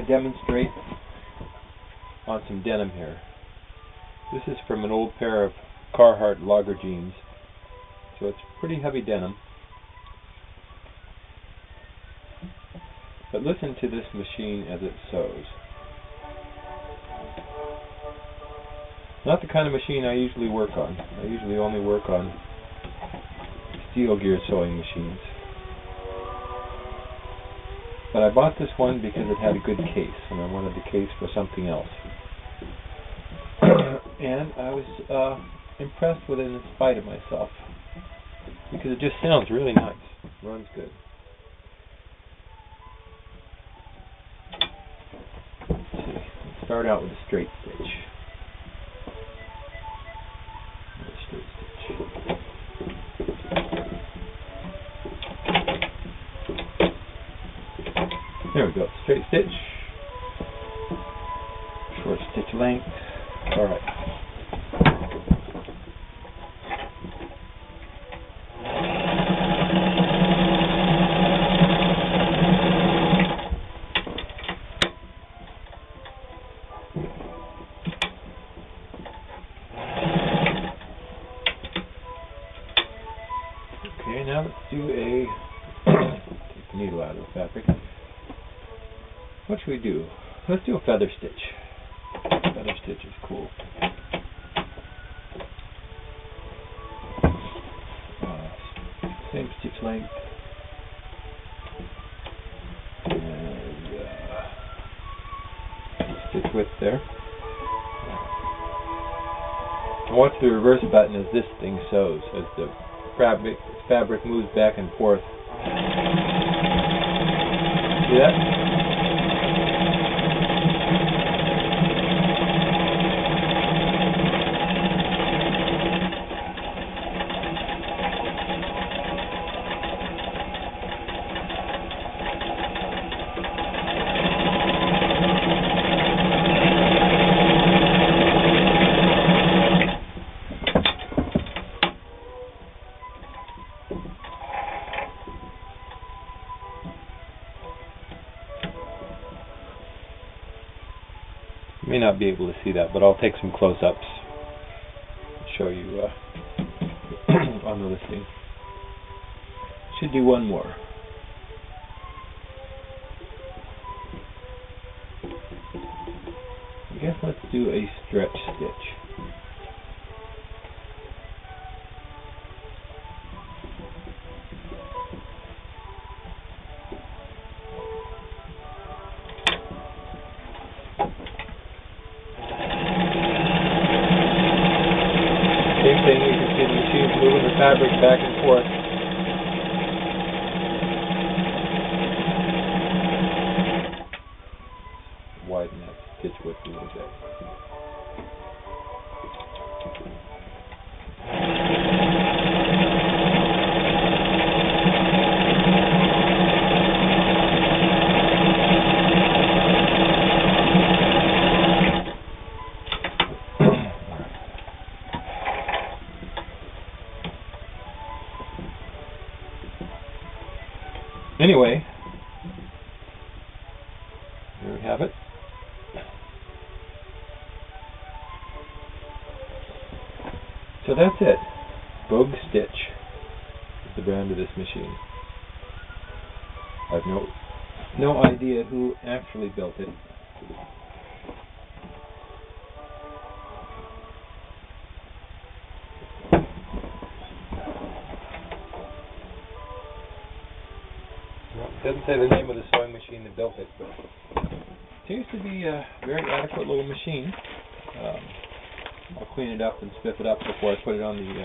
demonstrate on some denim here. This is from an old pair of Carhartt logger jeans, so it's pretty heavy denim. But listen to this machine as it sews. Not the kind of machine I usually work on. I usually only work on steel gear sewing machines. But I bought this one because it had a good case, and I wanted the case for something else. And I was impressed with it in spite of myself, because it just sounds really nice. Runs good. Let's see. Let's start out with a straight stitch. There we go, straight stitch, short stitch length. Alright. Okay, now let's do a take the needle out of the fabric. What should we do? Let's do a feather stitch. Feather stitch is cool. Same stitch length. And stitch width there. And watch the reverse button as this thing sews, as the fabric moves back and forth. See that? You may not be able to see that, but I'll take some close-ups and show you on the listing. Should do one more. I guess let's do a stretch stitch. Same thing, you can see the machine moving the fabric back and forth. Widen that stitch width a little bit. Anyway, there we have it. So that's it. Vogue Stitch is the brand of this machine. I have no idea who actually built it. It doesn't say the name of the sewing machine that built it, but it seems to be a very adequate little machine. I'll clean it up and spiff it up before I put it on the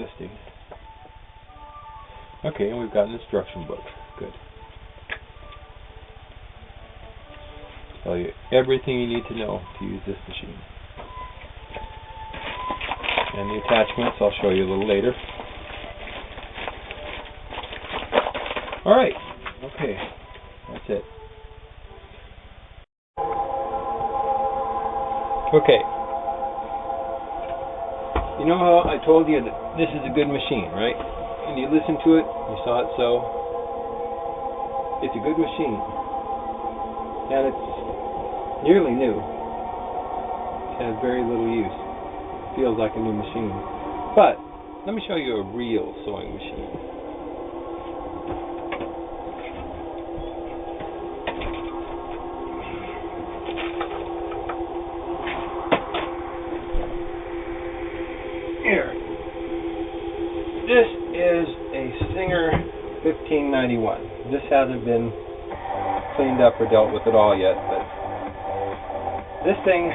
listing. Okay, and we've got an instruction book. Good. Tell you everything you need to know to use this machine. And the attachments I'll show you a little later. Alright, okay, that's it. Okay, you know how I told you that this is a good machine, right? And you listened to it, you saw it sew. It's a good machine, and it's nearly new. It has very little use. It feels like a new machine. But let me show you a real sewing machine. Here. This is a Singer 1591. This hasn't been cleaned up or dealt with at all yet, but this thing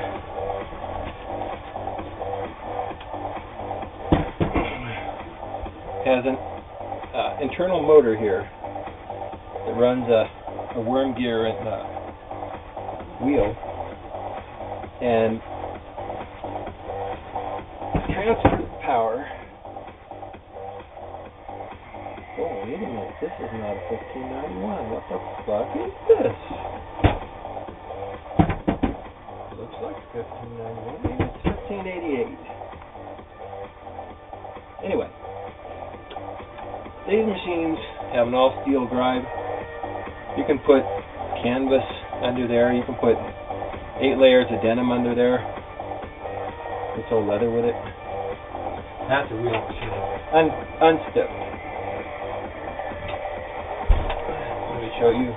has an internal motor here that runs a worm gear and wheel, and transfers power. Oh, wait a minute, this is not a 1591. What the fuck is this? It looks like 1591. Maybe it's 1588. Anyway, these machines have an all-steel drive. You can put canvas under there. You can put 8 layers of denim under there. It's all leather with it. That's a real machine. Unstipped. Let me show you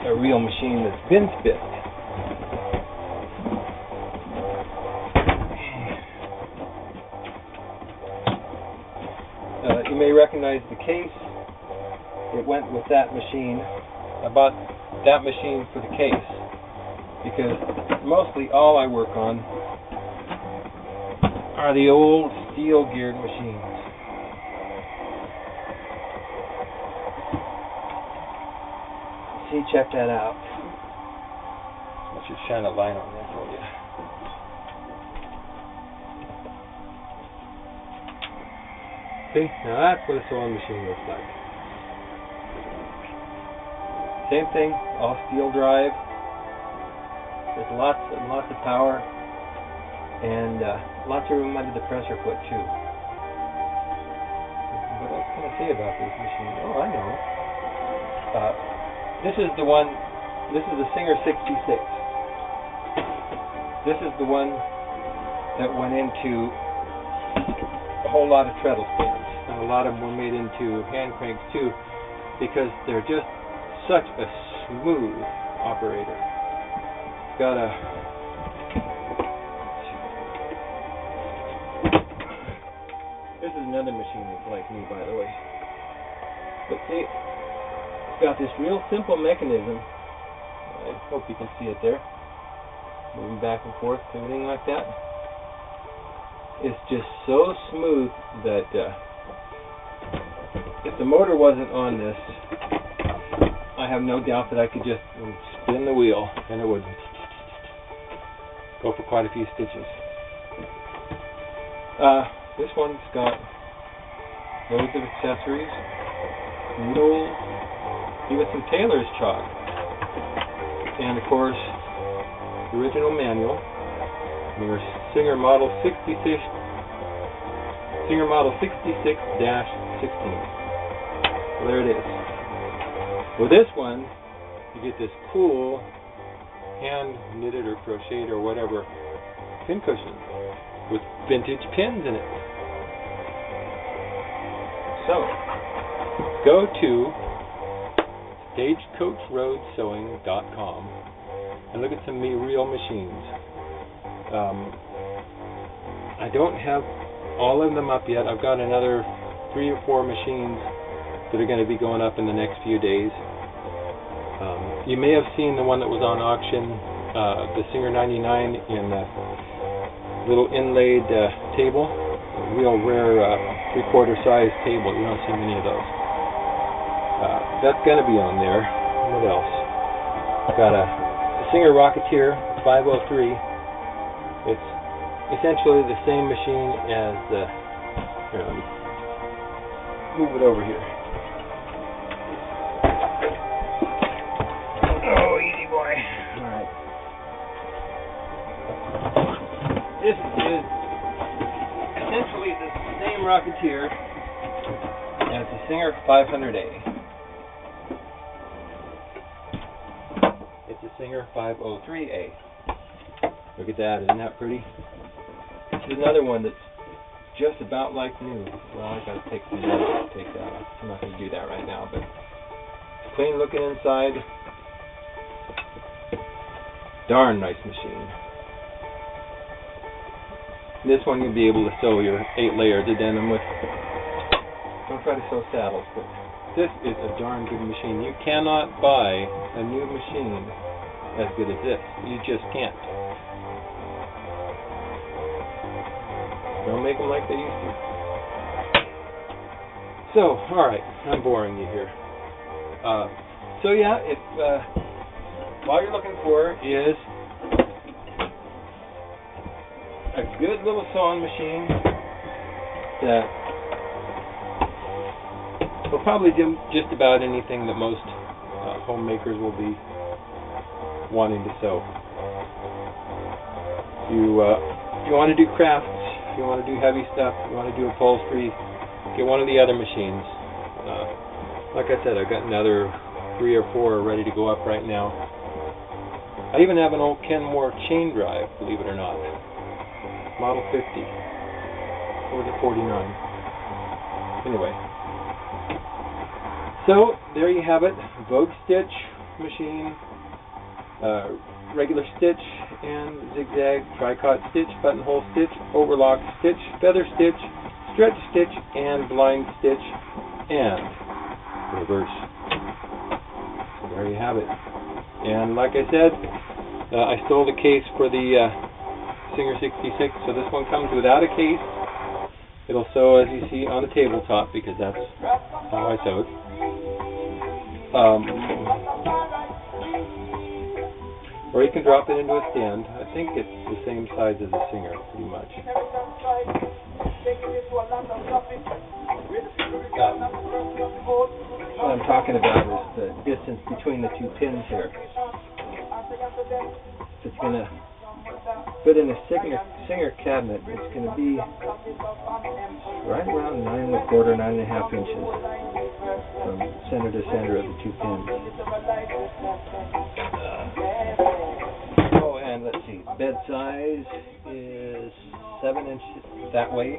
a real machine that's been spiffed. You may recognize the case. It went with that machine. I bought that machine for the case because mostly all I work on are the old steel-geared machines. See, check that out. I should shine a light on there for you. See, now that's what a sewing machine looks like. Same thing, all steel drive. There's lots and lots of power, and lots of room under the pressure foot too. What else can I say about this machine? Oh, I know. This is the one. This is the Singer 66. This is the one that went into a whole lot of treadle spans, and a lot of them were made into hand cranks too, because they're just such a smooth operator. Got a this is another machine that's like me, by the way. But see, it's got this real simple mechanism. I hope you can see it there. Moving back and forth, everything like that. It's just so smooth that if the motor wasn't on this, I have no doubt that I could just spin the wheel and it would go for quite a few stitches. This one's got loads of accessories, needles, even some tailor's chalk, and of course the original manual. There's Singer model 66, Singer model 66-16. Well, there it is. With this one, you get this cool hand knitted or crocheted or whatever pin cushion with vintage pins in it. So, go to stagecoachroadsewing.com and look at some real machines. I don't have all of them up yet. I've got another 3 or 4 machines that are going to be going up in the next few days. You may have seen the one that was on auction, the Singer 99 in a little inlaid table, a real rare 3/4 size table. You don't see many of those. That's going to be on there. What else? I've got a Singer Rocketeer 503. It's essentially the same machine as here, let me move it over here. Oh, easy boy. Alright. This is essentially the same Rocketeer as the Singer 500A. It's a Singer 503A. Look at that, isn't that pretty? This is another one that's just about like new. Well, I gotta take that off. I'm not gonna do that right now, but it's clean looking inside. Darn nice machine. This one you'll be able to sew your 8 layers of denim with. Don't try to sew saddles, but this is a darn good machine. You cannot buy a new machine as good as this. You just can't. Don't make them like they used to. So, alright, I'm boring you here. So yeah, if all you're looking for is a good little sewing machine that will probably do just about anything that most homemakers will be wanting to sew. If you want to do crafts, if you want to do heavy stuff, if you want to do upholstery, get one of the other machines. Like I said, I've got another 3 or 4 ready to go up right now. I even have an old Kenmore chain drive, believe it or not. Model 50. Or was it 49? Anyway. So, there you have it. Vogue stitch machine. Regular stitch and zigzag, tricot stitch, buttonhole stitch, overlock stitch, feather stitch, stretch stitch, and blind stitch, and reverse. So there you have it. And like I said, I stole the case for the Singer 66, so this one comes without a case. It'll sew, as you see, on the tabletop, because that's how I sewed. Or you can drop it into a stand. I think it's the same size as a Singer, pretty much. What I'm talking about is the distance between the 2 pins here. If it's going to fit in a Singer cabinet, it's going to be right around 9 1/4, 9 1/2 inches from center to center of the 2 pins. And let's see, bed size is 7 inches that way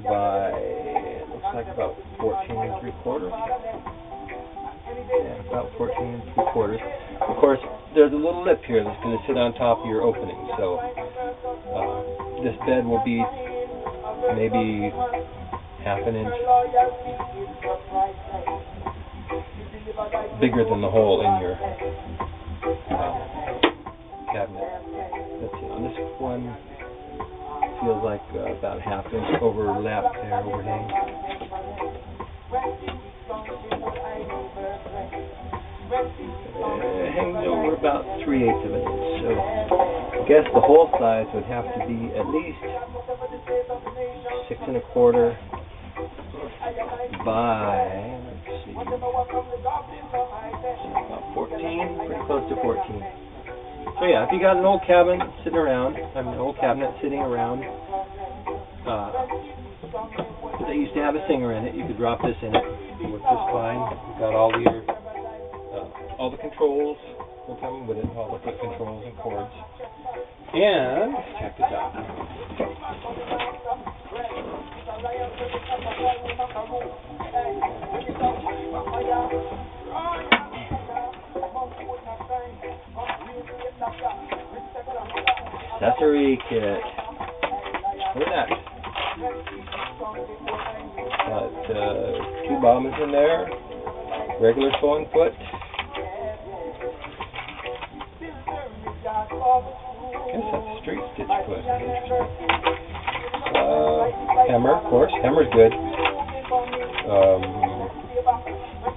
by, it looks like about 14 3/4. Yeah, about 14 3/4. Of course, there's a little lip here that's going to sit on top of your opening, so this bed will be maybe 1/2 inch bigger than the hole in your cabinet. Let's see, on this one, feels like about 1/2 inch overlap there, overhang. It hangs over about 3/8 of an inch, so I guess the hole size would have to be at least 6 1/4 by, let's see, about 14, pretty close to 14. So yeah, if you got an old cabinet sitting around, that used to have a Singer in it, you could drop this in it. It works just fine. You've got all the controls will come with it, all the foot controls and cords. And check this out. Accessory kit. Look at that. Got 2 bobbins in there. Regular sewing foot. I guess that's a straight stitch foot. Hammer, of course. Hammer's good.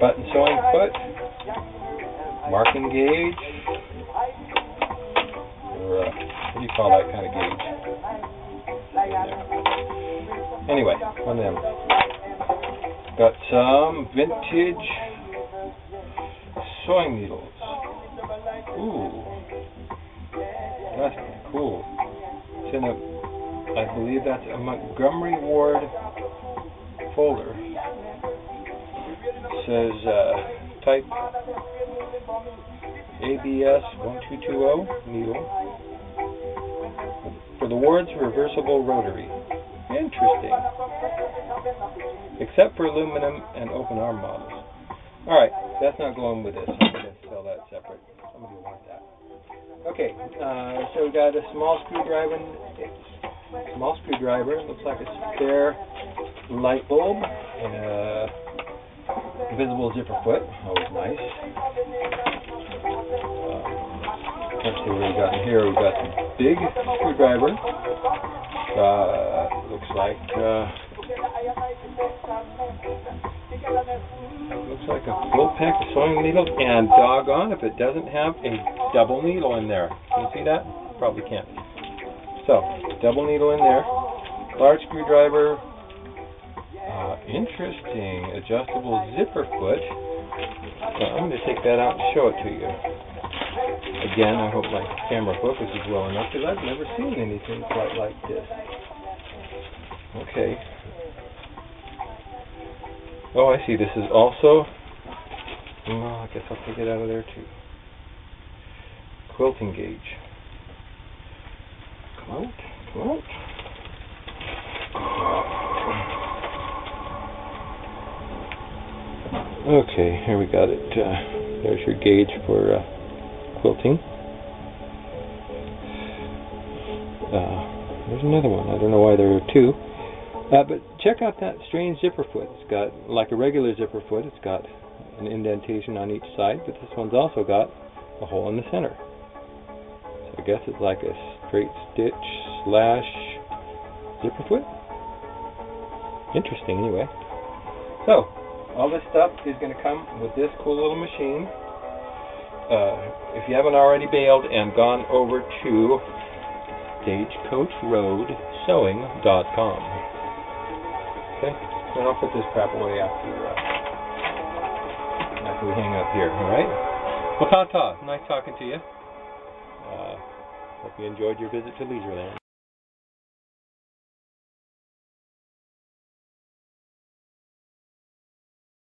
Button sewing foot. Marking gauge. What do you call that kind of gauge? Anyway, one of them. Got some vintage sewing needles. Ooh, that's cool. It's in a, I believe that's a Montgomery Ward folder. It says type ABS 1220 needle for the Ward's reversible rotary. Interesting. Except for aluminum and open arm models. Alright, that's not going with this. I'm going to sell that separate. Somebody will want that. Okay, so we got a small screwdriver. Looks like a spare light bulb. Visible zipper foot. Always nice. Let's see what we got in here. We've got the big screwdriver. Looks like a full pack of sewing needles, and doggone if it doesn't have a double needle in there. Can you see that? Probably can't. So, double needle in there. Large screwdriver. Interesting. Adjustable zipper foot. So I'm going to take that out and show it to you. Again, I hope my camera focuses well enough, because I've never seen anything quite like this. Okay. Oh, I see. This is also... Oh, I guess I'll take it out of there too. Quilting gauge. Come out. Come out. Okay, here we got it. There's your gauge for quilting. There's another one. I don't know why there are two. But check out that strange zipper foot. It's got, like a regular zipper foot, it's got an indentation on each side, but this one's also got a hole in the center. So I guess it's like a straight stitch / zipper foot. Interesting, anyway. So, all this stuff is going to come with this cool little machine. If you haven't already bailed and gone over to StagecoachRoadSewing.com. Okay, and I'll put this crap away after we hang up here. All right. Well, ta-ta. Nice talking to you. Hope you enjoyed your visit to Leisureland.